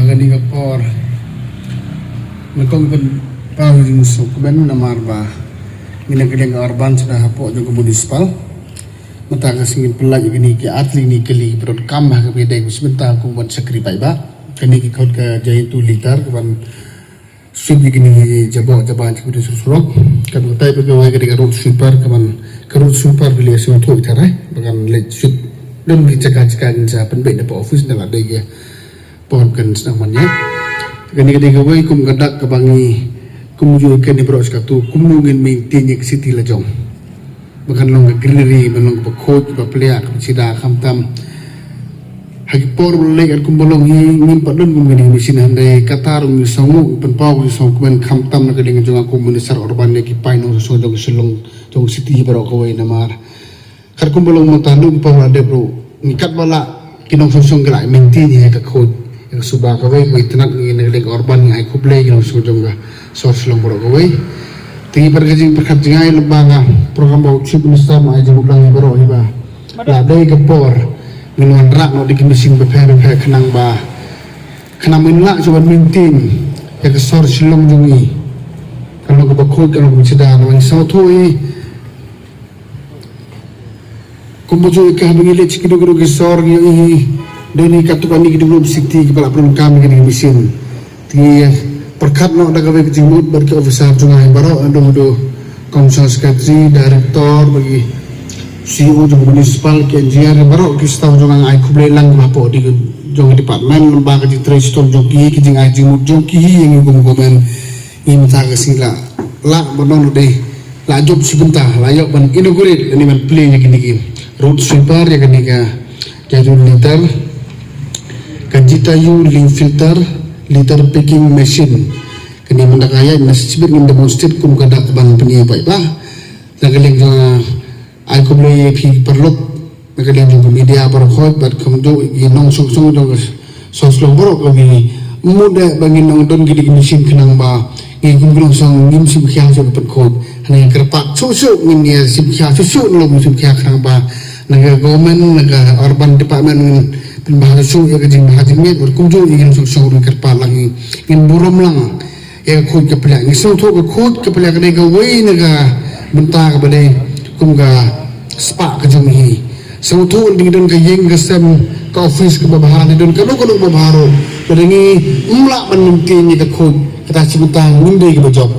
Agan di kapor, nakong pang di musok ben namar ba, ginagaling urban sudah hapo juga municipal, matakas ingin pelaj gini ki atli ni kali perut kamah ke bedai sebentar aku buat sekri pai ba, kini ki kau ke jahit tu litar kawan sweep gini jabok cikudu susurok, kan kutai pegawai ke road sweeper kawan ke road sweeper beli asyik tu itarai, bahkan let sweep dan dicakap sa penbet dapat office dengan ada dia. Pohon kan namanya kini gawai kum gadak kebangi kum juga ni bros katu kum nungin maintain ke city lajong bahkan long greenery belong ke coach ke pelak ke sida kamtam hagi por boleh kan kum bolong ngin padon kum gini mesin handai katar umi songu penpau umi songu kum kamtam nak dengan jong aku munisar urban ni kipai nong so jong selong jong city baro kawai namar kar kum bolong montandu pau ada bro nikat bala kinong song gelai maintain ya ke coach yang subah kawai kau itenak ni negeri urban yang aku play yang sujung ga source long bro kawai tinggi perkat jengai lebanga program bau chip minister mai jeng ulang bro iba la dai gepor minuan rak no di mesin beper kenang ba kenang minla coba maintain ya ke source long jungi kalau ke bakut kalau ke ceda no sau thoi kumbujo ka bangile cikido gro ke sor gi Doni katukan ni kita belum city kepala perun kami kini mesin. Ti perkat nak dah kawai kejimut bagi officer jungai baru ada council secretary, director bagi CEO juga municipal ke engineer baru kita tahu jungai aku boleh lang apa di jungai department lembaga di trade joki kejingai jimut joki yang gum-gumen ini tak kesila lah benar deh lah job sebentar layak ban inaugurate ini ban play ni kini road sweeper ya kini ka jadi liter Kanjitayu link filter liter packing machine kini mendakaya nasibit min demonstrate kum kadak ban peni pai ba nagaling ai kum le phi perlok nagaling jong media par khot bat kum do inong song dong soslong borok kami muda bangin nong don gidi machine kenang ba ngi kum grong song nim sim khyang so pat khot hane kerpak susu min ya sim khyang susu lo sim khyang khang ba naga government naga urban department bahasa ya kejing bahajimnya berkunjung ingin sosok kerpa lagi ingin buram lang ya khut ke pelak ngisau tu ke khut ke pelak ni ke wei naga bentar ke bade kum ga spa ke jumi sau tu ding don ke yeng ke sem ke office ke babahan don ke lu babaharo bade ni umlak menimti ni ke khut kata cibutang minde ke job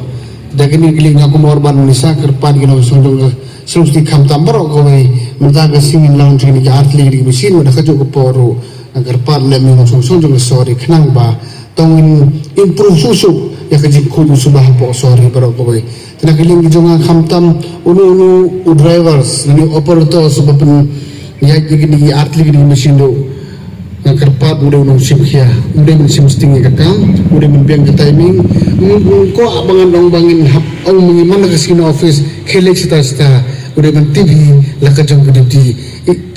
dah kini giling aku morban nisa kerpa di no sondong selusi kam tambaro kawai menjaga singin lang jini ke atli di mesin dah kajo ke poro agar par lemi song jong sorry kenang ba tongin improve susu ya kaji kudu subah po sorry baro kawai tenak giling di jonga kamtam unu drivers ni operator sebab ya gini atli di mesin do agar par udah unong simkhia udah men simsting ka kam udah men biang ke timing ko abangan dong bangin hap au mengimana ke sini office kelek sta udah men TV laka jong duty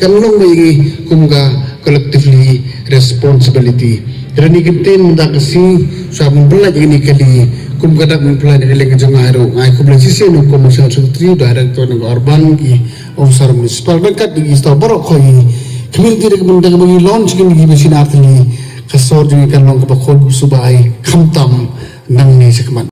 kalong mai kumga collectively responsibility rani kinten menda kasi sabun belaj ini kali kumga dak men plan kelek jong aro ngai kumla sisi no commercial secretary director ng urban ki officer municipal dekat di sta barok khoi community recommendation bagi launch kini mesin artili kasor juga kan long kebakhod subai kamtam nang ni sekman